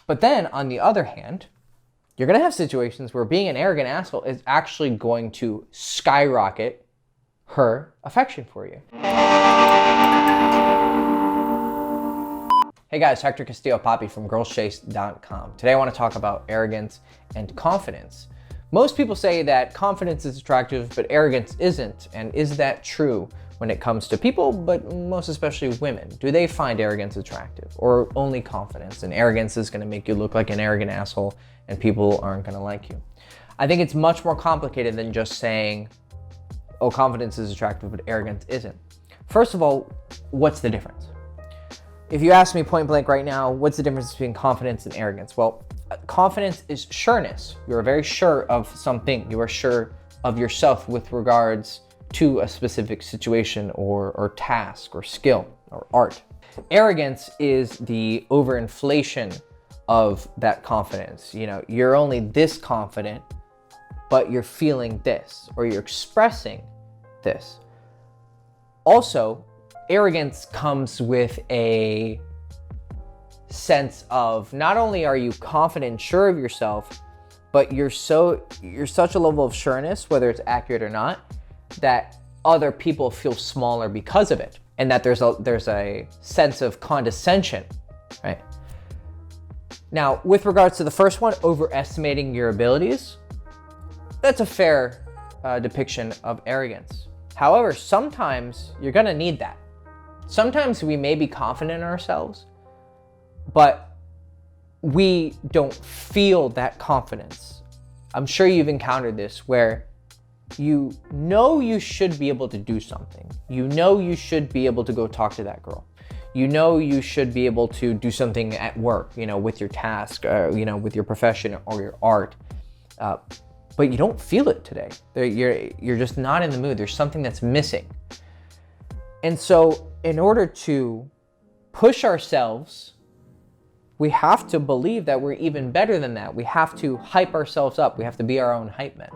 But then on the other hand, you're going to have situations where being an arrogant asshole is actually going to skyrocket her affection for you. Hey guys, Hector Castillo-Papi from girlschase.com. Today I want to talk about arrogance and confidence. Most people say that confidence is attractive, but arrogance isn't. And is that true when it comes to people, but most especially women? Do they find arrogance attractive, or only confidence? And arrogance is going to make you look like an arrogant asshole and people aren't going to like you. I think it's much more complicated than just saying, oh, confidence is attractive, but arrogance isn't. First of all, what's the difference? If you ask me point blank right now, what's the difference between confidence and arrogance? Well, confidence is sureness. You're very sure of something. You are sure of yourself with regards to a specific situation or task or skill or art. Arrogance is the overinflation of that confidence. You know, you're only this confident, but you're feeling this, or you're expressing this. Also, arrogance comes with a sense of not only are you confident and sure of yourself, but you're such a level of sureness, whether it's accurate or not, that other people feel smaller because of it, and that there's a sense of condescension, right? Now, with regards to the first one, overestimating your abilities, that's a fair depiction of arrogance. However, sometimes you're gonna need that. Sometimes we may be confident in ourselves, but we don't feel that confidence. I'm sure you've encountered this where you know you should be able to do something. You know you should be able to go talk to that girl. You know you should be able to do something at work, you know, with your task, with your profession or your art. But you don't feel it today. You're just not in the mood. There's something that's missing. And so in order to push ourselves, we have to believe that we're even better than that. We have to hype ourselves up. We have to be our own hype men.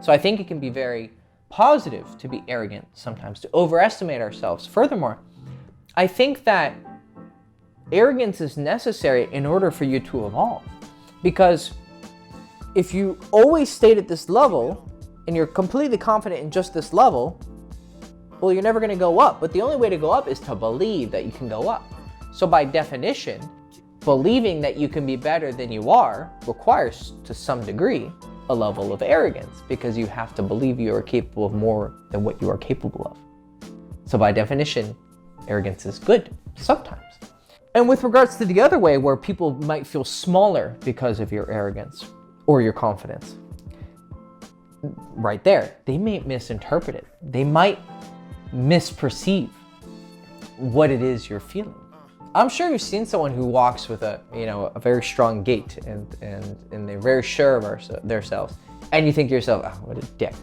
So I think it can be very positive to be arrogant sometimes, to overestimate ourselves. Furthermore, I think that arrogance is necessary in order for you to evolve. Because if you always stayed at this level and you're completely confident in just this level, well, you're never going to go up. But the only way to go up is to believe that you can go up. So by definition, believing that you can be better than you are requires, to some degree, a level of arrogance, because you have to believe you are capable of more than what you are capable of. So by definition, arrogance is good sometimes. And with regards to the other way, where people might feel smaller because of your arrogance or your confidence, right there, they may misinterpret it. They might misperceive what it is you're feeling. I'm sure you've seen someone who walks with a very strong gait and they're very sure of themselves, and you think to yourself, oh, what a dick.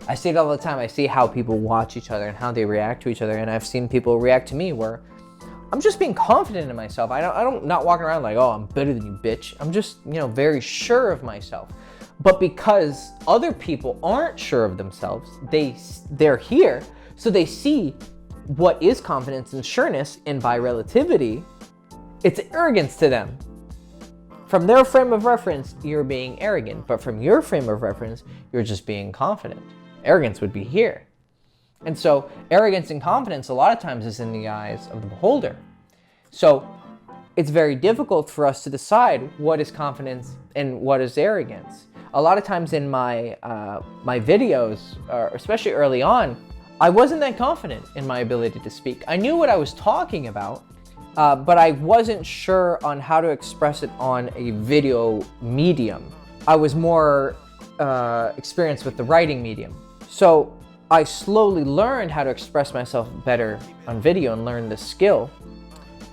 I see it all the time. I see how people watch each other and how they react to each other, and I've seen people react to me where I'm just being confident in myself. I don't not walking around like, oh, I'm better than you, bitch. I'm just, very sure of myself. But because other people aren't sure of themselves, they're here, so they see what is confidence and sureness, and by relativity, it's arrogance to them. From their frame of reference, you're being arrogant, but from your frame of reference, you're just being confident. Arrogance would be here. And so arrogance and confidence a lot of times is in the eyes of the beholder. So it's very difficult for us to decide what is confidence and what is arrogance. A lot of times in my videos, especially early on, I wasn't that confident in my ability to speak. I knew what I was talking about, but I wasn't sure on how to express it on a video medium. I was more experienced with the writing medium. So I slowly learned how to express myself better on video and learned the skill.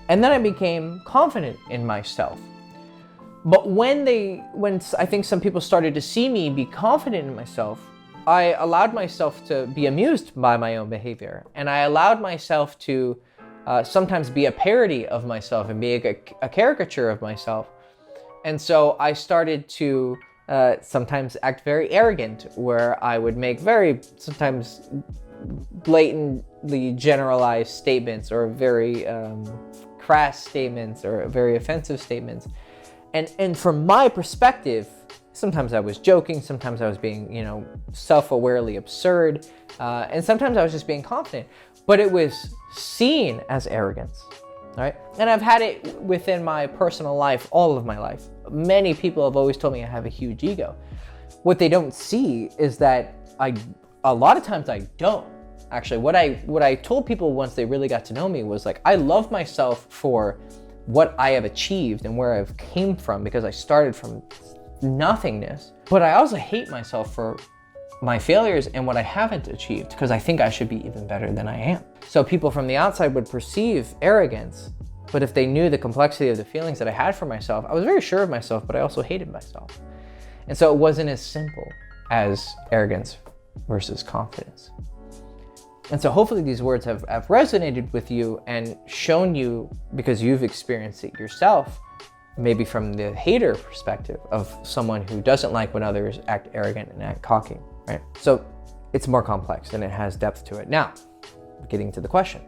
And then I became confident in myself. But when I think some people started to see me be confident in myself, I allowed myself to be amused by my own behavior. And I allowed myself to sometimes be a parody of myself and be a caricature of myself. And so I started to sometimes act very arrogant, where I would make very sometimes blatantly generalized statements, or very crass statements, or very offensive statements. And from my perspective, sometimes I was joking, sometimes I was being, you know, self-awarely absurd, and sometimes I was just being confident. But it was seen as arrogance, right? And I've had it within my personal life, all of my life. Many people have always told me I have a huge ego. What they don't see is that a lot of times I don't. Actually, what I told people once they really got to know me was like, I love myself for what I have achieved and where I've came from, because I started from nothingness. But I also hate myself for my failures and what I haven't achieved, because I think I should be even better than I am. So people from the outside would perceive arrogance, but if they knew the complexity of the feelings that I had for myself, I was very sure of myself, but I also hated myself. And so it wasn't as simple as arrogance versus confidence. And so hopefully these words have resonated with you and shown you, because you've experienced it yourself, maybe from the hater perspective of someone who doesn't like when others act arrogant and act cocky, right? So it's more complex and it has depth to it. Now, getting to the question,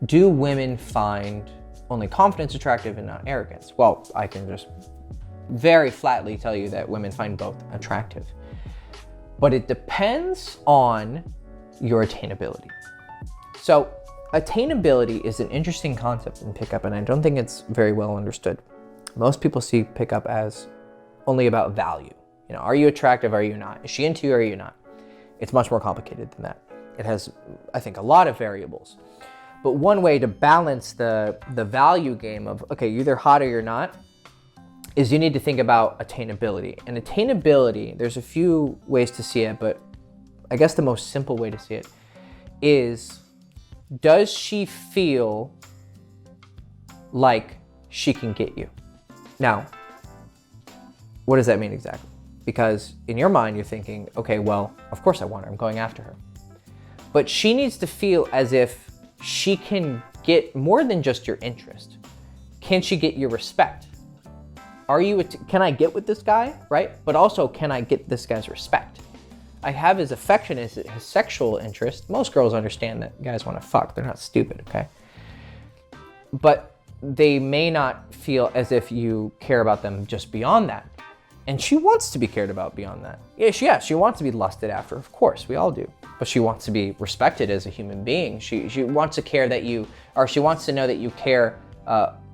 do women find only confidence attractive and not arrogance? Well, I can just very flatly tell you that women find both attractive. But it depends on your attainability. So attainability is an interesting concept in pickup, and I don't think it's very well understood. Most people see pickup as only about value. You know, are you attractive? Are you not? Is she into you? Or are you not? It's much more complicated than that. It has, I think, a lot of variables. But one way to balance the value game of, okay, you're either hot or you're not, is you need to think about attainability. And attainability, there's a few ways to see it, but I guess the most simple way to see it is, does she feel like she can get you? Now, what does that mean exactly? Because in your mind, you're thinking, okay, well, of course I want her, I'm going after her. But she needs to feel as if she can get more than just your interest. Can she get your respect? Can I get with this guy, right? But also, can I get this guy's respect? I have his affection, his sexual interest. Most girls understand that guys want to fuck. They're not stupid, okay? But they may not feel as if you care about them just beyond that. And she wants to be cared about beyond that. Yeah, she wants to be lusted after, of course, we all do. But she wants to be respected as a human being. She wants to care that you, or she wants to know that you care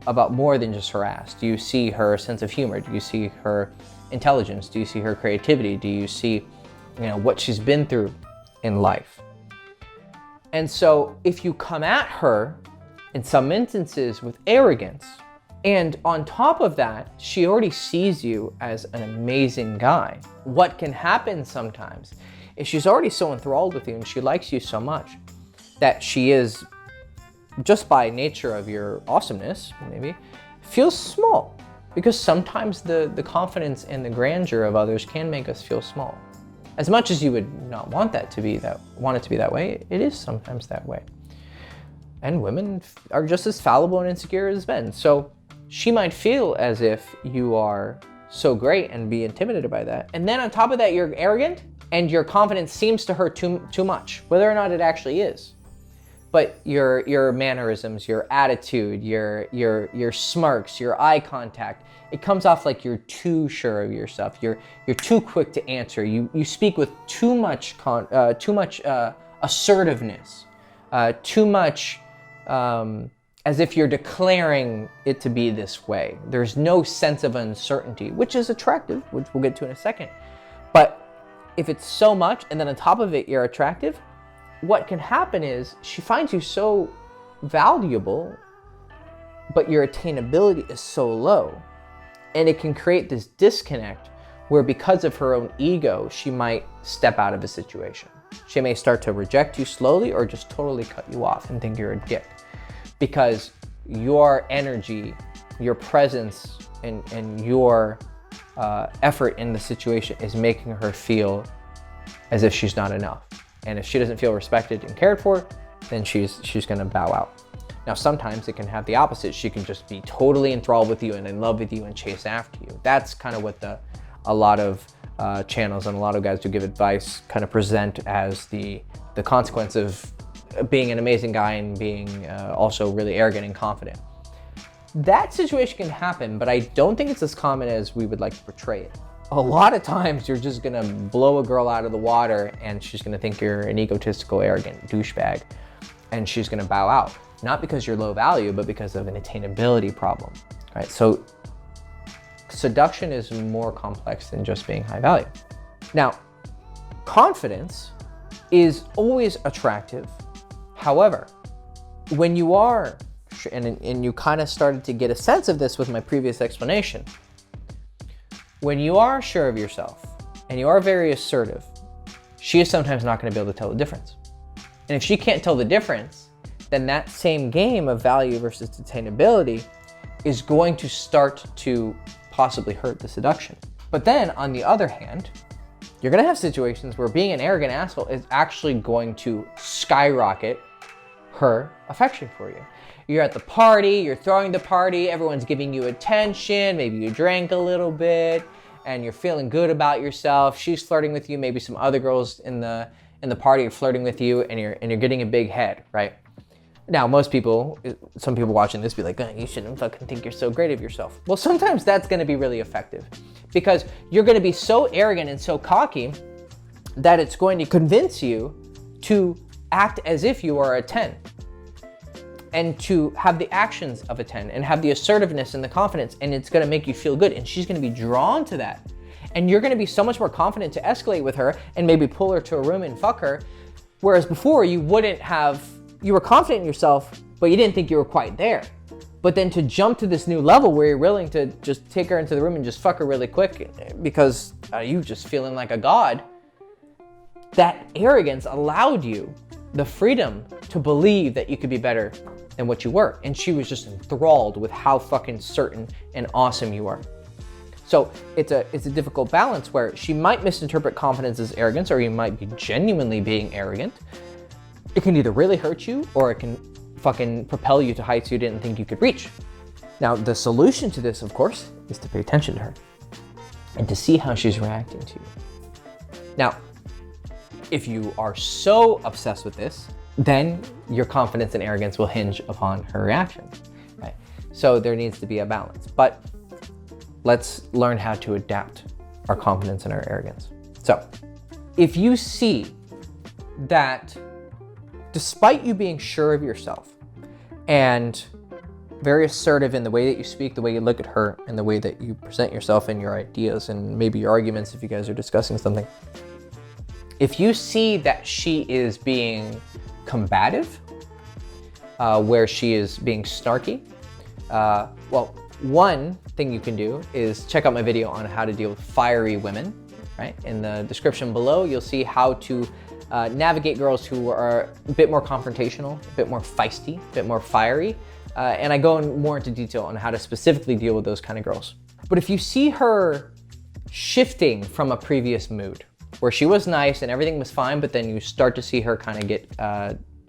about more than just her ass. Do you see her sense of humor? Do you see her intelligence? Do you see her creativity? Do you see, you know, what she's been through in life? And so if you come at her in some instances with arrogance, and on top of that, she already sees you as an amazing guy, what can happen sometimes is she's already so enthralled with you and she likes you so much that she is, just by nature of your awesomeness, maybe, feels small. Because sometimes the confidence and the grandeur of others can make us feel small. As much as you would not want it to be that way, it is sometimes that way. And women are just as fallible and insecure as men. So she might feel as if you are so great and be intimidated by that. And then on top of that, you're arrogant and your confidence seems to her too much, whether or not it actually is. But your mannerisms, your attitude, your smirks, your eye contact, it comes off like you're too sure of yourself. You're too quick to answer. You speak with too much assertiveness, too much as if you're declaring it to be this way. There's no sense of uncertainty, which is attractive, which we'll get to in a second. But if it's so much, and then on top of it, you're attractive, what can happen is she finds you so valuable, but your attainability is so low. And it can create this disconnect where, because of her own ego, she might step out of a situation. She may start to reject you slowly or just totally cut you off and think you're a dick. Because your energy, your presence, and your effort in the situation is making her feel as if she's not enough. And if she doesn't feel respected and cared for, then she's gonna bow out. Now, sometimes it can have the opposite. She can just be totally enthralled with you and in love with you and chase after you. That's kind of what a lot of channels and a lot of guys who give advice kind of present as the consequence of being an amazing guy and being also really arrogant and confident. That situation can happen, but I don't think it's as common as we would like to portray it. A lot of times you're just gonna blow a girl out of the water and she's gonna think you're an egotistical, arrogant douchebag, and she's gonna bow out. Not because you're low value, but because of an attainability problem, right? So seduction is more complex than just being high value. Now, confidence is always attractive. However, when you are, and you kind of started to get a sense of this with my previous explanation, when you are sure of yourself and you are very assertive, she is sometimes not going to be able to tell the difference. And if she can't tell the difference, then that same game of value versus attainability is going to start to possibly hurt the seduction. But then on the other hand, you're going to have situations where being an arrogant asshole is actually going to skyrocket her affection for you. You're at the party, you're throwing the party, everyone's giving you attention, maybe you drank a little bit, and you're feeling good about yourself. She's flirting with you, maybe some other girls in the party are flirting with you, and you're getting a big head, right? Now, some people watching this be like, oh, you shouldn't fucking think you're so great of yourself. Well, sometimes that's gonna be really effective because you're gonna be so arrogant and so cocky that it's going to convince you to act as if you are a 10. And to have the actions of a 10 and have the assertiveness and the confidence, and it's gonna make you feel good, and she's gonna be drawn to that. And you're gonna be so much more confident to escalate with her and maybe pull her to a room and fuck her, whereas before you were confident in yourself, but you didn't think you were quite there. But then to jump to this new level where you're willing to just take her into the room and just fuck her really quick because you just feeling like a god, that arrogance allowed you the freedom to believe that you could be better than what you were. And she was just enthralled with how fucking certain and awesome you are. So it's a difficult balance where she might misinterpret confidence as arrogance, or you might be genuinely being arrogant. It can either really hurt you or it can fucking propel you to heights you didn't think you could reach. Now, the solution to this, of course, is to pay attention to her and to see how she's reacting to you. Now, if you are so obsessed with this, then your confidence and arrogance will hinge upon her reaction, right? So there needs to be a balance, but let's learn how to adapt our confidence and our arrogance. So if you see that despite you being sure of yourself and very assertive in the way that you speak, the way you look at her, and the way that you present yourself and your ideas and maybe your arguments if you guys are discussing something, if you see that she is being combative, where she is being snarky, well, one thing you can do is check out my video on how to deal with fiery women, right? In the description below, you'll see how to navigate girls who are a bit more confrontational, a bit more feisty, a bit more fiery, and I go more into detail on how to specifically deal with those kind of girls. But if you see her shifting from a previous mood, where she was nice and everything was fine, but then you start to see her kind of get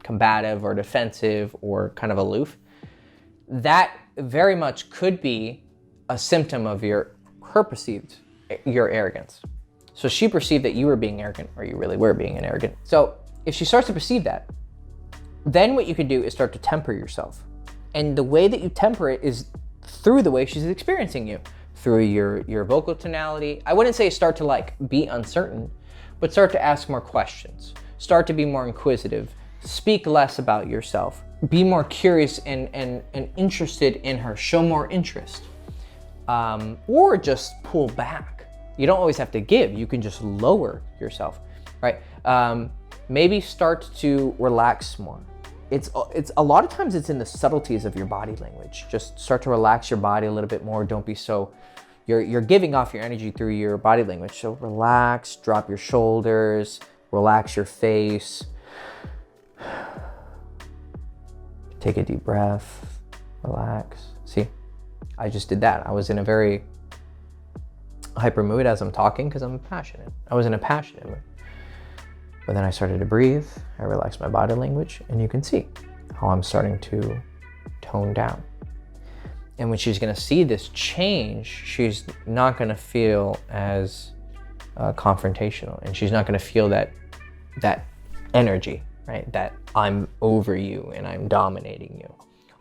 combative or defensive or kind of aloof, that very much could be a symptom of your arrogance. So she perceived that you were being arrogant, or you really were being arrogant. So if she starts to perceive that, then what you can do is start to temper yourself. And the way that you temper it is through the way she's experiencing you, through your vocal tonality. I wouldn't say start to like be uncertain, but start to ask more questions. Start to be more inquisitive. Speak less about yourself. Be more curious and interested in her. Show more interest. Or just pull back. You don't always have to give. You can just lower yourself, right? Maybe start to relax more. It's a lot of times it's in the subtleties of your body language. Just start to relax your body a little bit more. Don't be so, you're giving off your energy through your body language. So relax, drop your shoulders, relax your face. Take a deep breath, relax. See, I just did that. I was in a very hyper mood as I'm talking because I'm passionate. I was in a passionate mood. But then I started to breathe, I relaxed my body language, and you can see how I'm starting to tone down. And when she's gonna see this change, she's not gonna feel as confrontational, and she's not gonna feel that energy, right? That I'm over you and I'm dominating you.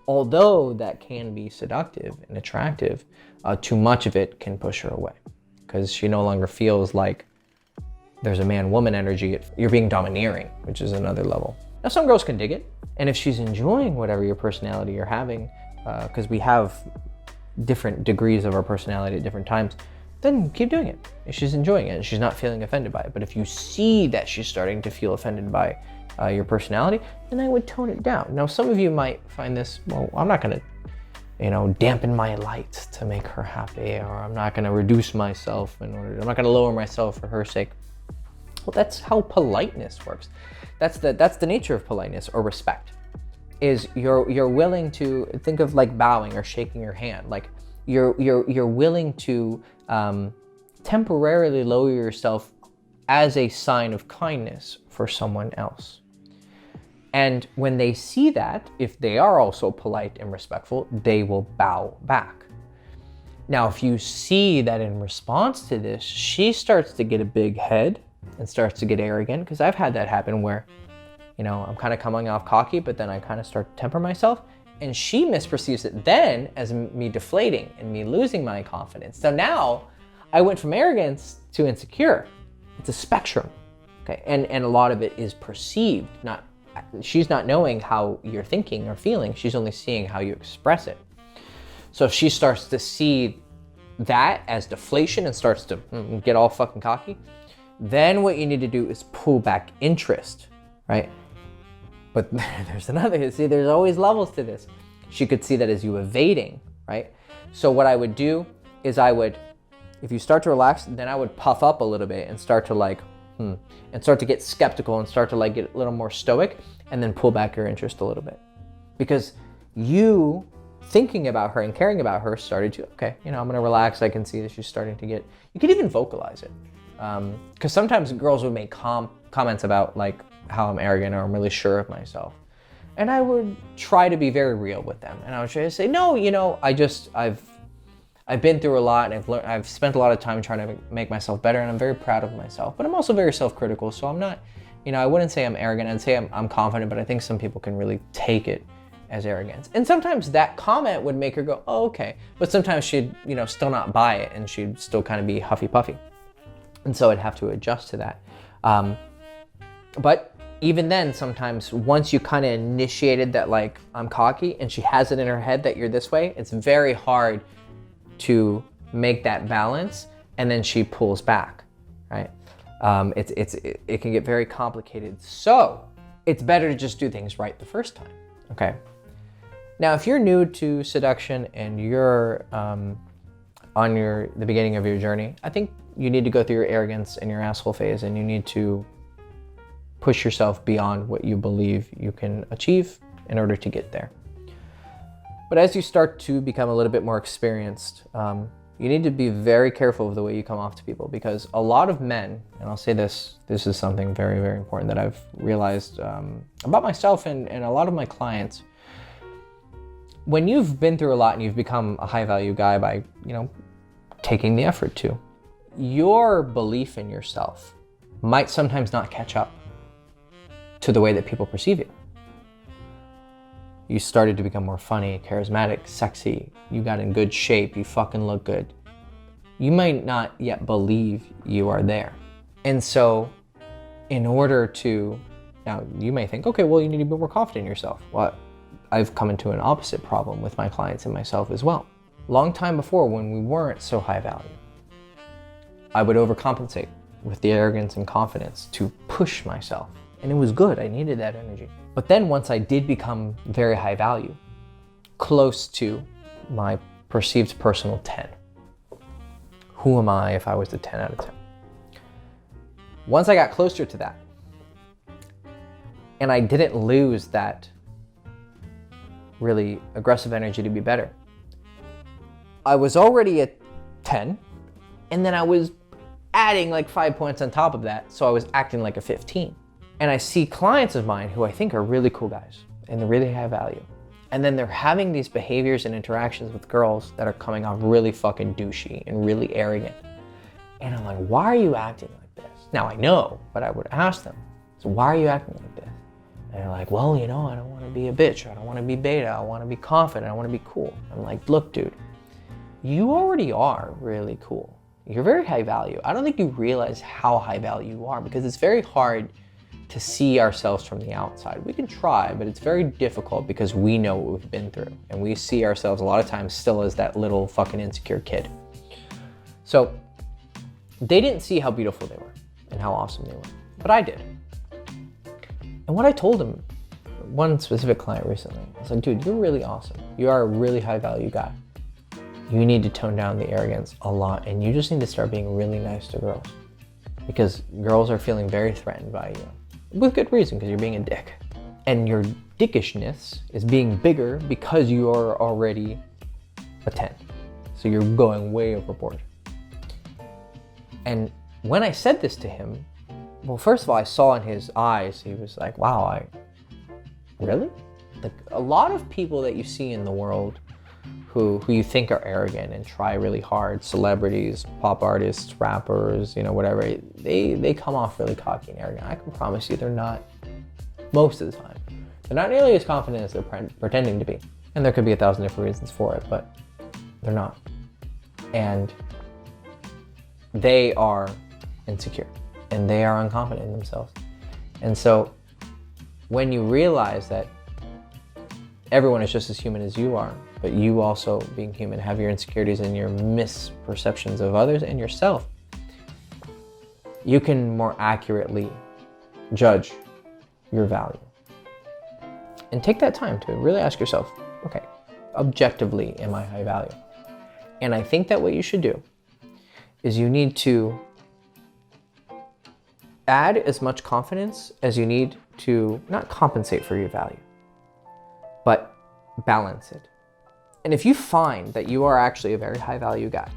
although that can be seductive and attractive, too much of it can push her away because she no longer feels like there's a man-woman energy. You're being domineering, which is another level. Now, some girls can dig it. And if she's enjoying whatever your personality you're having, because we have different degrees of our personality at different times, then keep doing it. If she's enjoying it and she's not feeling offended by it. But if you see that she's starting to feel offended by your personality, then I would tone it down. Now, some of you might find this, well, I'm not gonna, dampen my light to make her happy, or I'm not gonna reduce myself I'm not gonna lower myself for her sake. Well, that's how politeness works. That's the nature of politeness or respect. Is you're willing to think of like bowing or shaking your hand. Like you're willing to temporarily lower yourself as a sign of kindness for someone else. And when they see that, if they are also polite and respectful, they will bow back. Now, if you see that in response to this, she starts to get a big head and starts to get arrogant, because I've had that happen where, I'm kind of coming off cocky, but then I kind of start to temper myself, and she misperceives it then as me deflating and me losing my confidence. So now I went from arrogance to insecure. It's a spectrum, okay? And a lot of it is perceived, she's not knowing how you're thinking or feeling, she's only seeing how you express it. So if she starts to see that as deflation and starts to get all fucking cocky, then what you need to do is pull back interest, right? But there's there's always levels to this. She could see that as you evading, right? So what I would do is if you start to relax, then I would puff up a little bit and start to and start to get skeptical and start to get a little more stoic, and then pull back your interest a little bit. Because you thinking about her and caring about her started to, okay, I'm gonna relax. I can see that she's starting to you can even vocalize it. Because sometimes girls would make comments about how I'm arrogant or I'm really sure of myself. And I would try to be very real with them. And I would try to say, no, I've been through a lot, and I've spent a lot of time trying to make myself better, and I'm very proud of myself, but I'm also very self-critical. So I'm not, I wouldn't say I'm arrogant. I'd say I'm confident, but I think some people can really take it as arrogance. And sometimes that comment would make her go, oh, okay. But sometimes she'd, still not buy it, and she'd still kind of be huffy puffy. And so I'd have to adjust to that. But even then, sometimes once you kind of initiated that, I'm cocky, and she has it in her head that you're this way, it's very hard to make that balance, and then she pulls back, right? It can get very complicated. So it's better to just do things right the first time, okay? Now, if you're new to seduction and you're on the beginning of your journey, I think you need to go through your arrogance and your asshole phase, and you need to push yourself beyond what you believe you can achieve in order to get there. But as you start to become a little bit more experienced, you need to be very careful of the way you come off to people, because a lot of men, and I'll say this is something very, very important that I've realized about myself and a lot of my clients. When you've been through a lot and you've become a high value guy by, taking the effort to, your belief in yourself might sometimes not catch up to the way that people perceive you. You started to become more funny, charismatic, sexy. You got in good shape. You fucking look good. You might not yet believe you are there. And so in order to, now you may think, okay, well, you need to be more confident in yourself. Well, I've come into an opposite problem with my clients and myself as well. Long time before, when we weren't so high value, I would overcompensate with the arrogance and confidence to push myself. And it was good. I needed that energy. But then once I did become very high value, close to my perceived personal 10, who am I if I was a 10 out of 10? Once I got closer to that, and I didn't lose that really aggressive energy to be better, I was already at 10, and then I was adding 5 points on top of that, so I was acting like a 15. And I see clients of mine who I think are really cool guys and they're really high value. And then they're having these behaviors and interactions with girls that are coming off really fucking douchey and really arrogant. And I'm like, why are you acting like this? Now I know, but I would ask them, so why are you acting like this? And they're like, well, I don't want to be a bitch. I don't want to be beta. I want to be confident. I want to be cool. I'm like, look, dude, you already are really cool. You're very high value. I don't think you realize how high value you are because it's very hard to see ourselves from the outside. We can try, but it's very difficult because we know what we've been through. And we see ourselves a lot of times still as that little fucking insecure kid. So they didn't see how beautiful they were and how awesome they were, but I did. And what I told him, one specific client recently, I was like, dude, you're really awesome. You are a really high value guy. You need to tone down the arrogance a lot and you just need to start being really nice to girls because girls are feeling very threatened by you with good reason because you're being a dick. And your dickishness is being bigger because you are already a 10. So you're going way overboard. And when I said this to him, well, first of all, I saw in his eyes, he was like, wow, really? Like a lot of people that you see in the world who you think are arrogant and try really hard, celebrities, pop artists, rappers, whatever, they come off really cocky and arrogant. I can promise you they're not most of the time. They're not nearly as confident as they're pretending to be. And there could be 1,000 different reasons for it, but they're not. And they are insecure and they are unconfident in themselves. And so when you realize that everyone is just as human as you are, but you also, being human, have your insecurities and your misperceptions of others and yourself, you can more accurately judge your value. And take that time to really ask yourself, okay, objectively, am I high value? And I think that what you should do is you need to add as much confidence as you need to not compensate for your value, but balance it. And if you find that you are actually a very high value guy,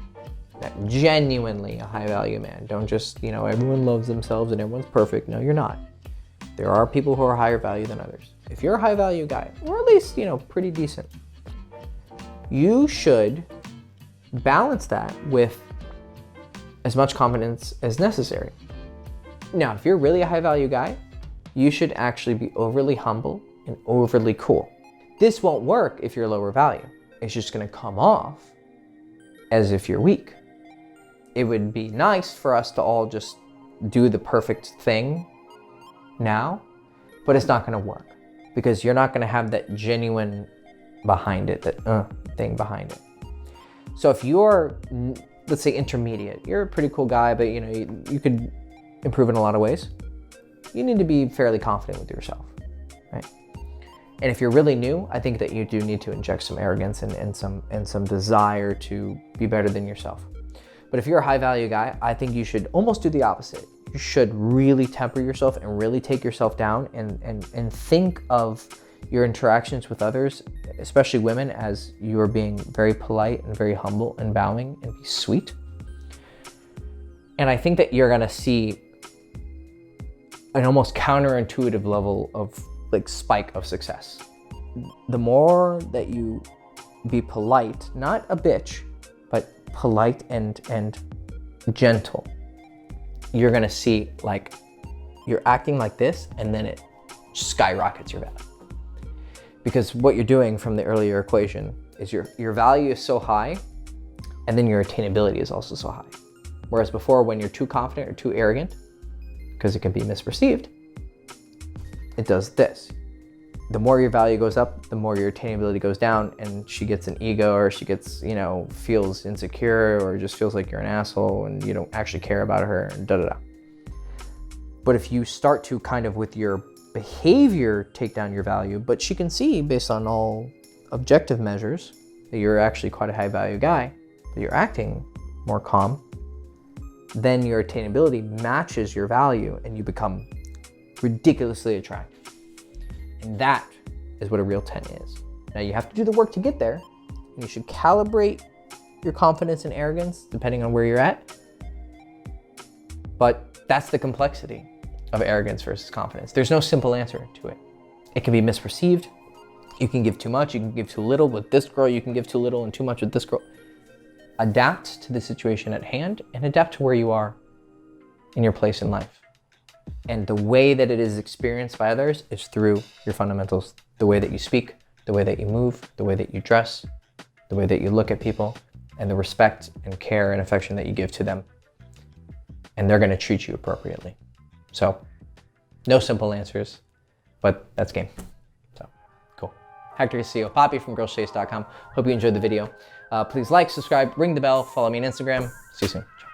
that genuinely a high value man, don't just, everyone loves themselves and everyone's perfect. No, you're not. There are people who are higher value than others. If you're a high value guy, or at least, pretty decent, you should balance that with as much confidence as necessary. Now, if you're really a high value guy, you should actually be overly humble and overly cool. This won't work if you're lower value. It's just gonna come off as if you're weak. It would be nice for us to all just do the perfect thing now, but it's not gonna work because you're not gonna have that genuine behind it, that thing behind it. So if you're, let's say, intermediate, you're a pretty cool guy, but you could improve in a lot of ways. You need to be fairly confident with yourself, right? And if you're really new, I think that you do need to inject some arrogance and some desire to be better than yourself. But if you're a high value guy, I think you should almost do the opposite. You should really temper yourself and really take yourself down and think of your interactions with others, especially women, as you are being very polite and very humble and bowing and be sweet. And I think that you're gonna see an almost counterintuitive level of spike of success. The more that you be polite, not a bitch, but polite and gentle, you're gonna see you're acting like this and then it skyrockets your value. Because what you're doing from the earlier equation is your value is so high and then your attainability is also so high. Whereas before, when you're too confident or too arrogant, because it can be misperceived, it does this. The more your value goes up, the more your attainability goes down, and she gets an ego, or she gets, feels insecure, or just feels like you're an asshole and you don't actually care about her, and da-da-da. But if you start to kind of with your behavior take down your value, but she can see based on all objective measures that you're actually quite a high value guy, that you're acting more calm, then your attainability matches your value and you become ridiculously attractive. And that is what a real 10 is. Now you have to do the work to get there. And you should calibrate your confidence and arrogance depending on where you're at. But that's the complexity of arrogance versus confidence. There's no simple answer to it. It can be misperceived. You can give too much, you can give too little. With this girl, you can give too little and too much with this girl. Adapt to the situation at hand and adapt to where you are in your place in life. And the way that it is experienced by others is through your fundamentals. The way that you speak, the way that you move, the way that you dress, the way that you look at people, and the respect and care and affection that you give to them. And they're gonna treat you appropriately. So, no simple answers, but that's game. So, cool. Hector Castillo, Poppy from girlschase.com. Hope you enjoyed the video. Please like, subscribe, ring the bell, follow me on Instagram. See you soon. Ciao.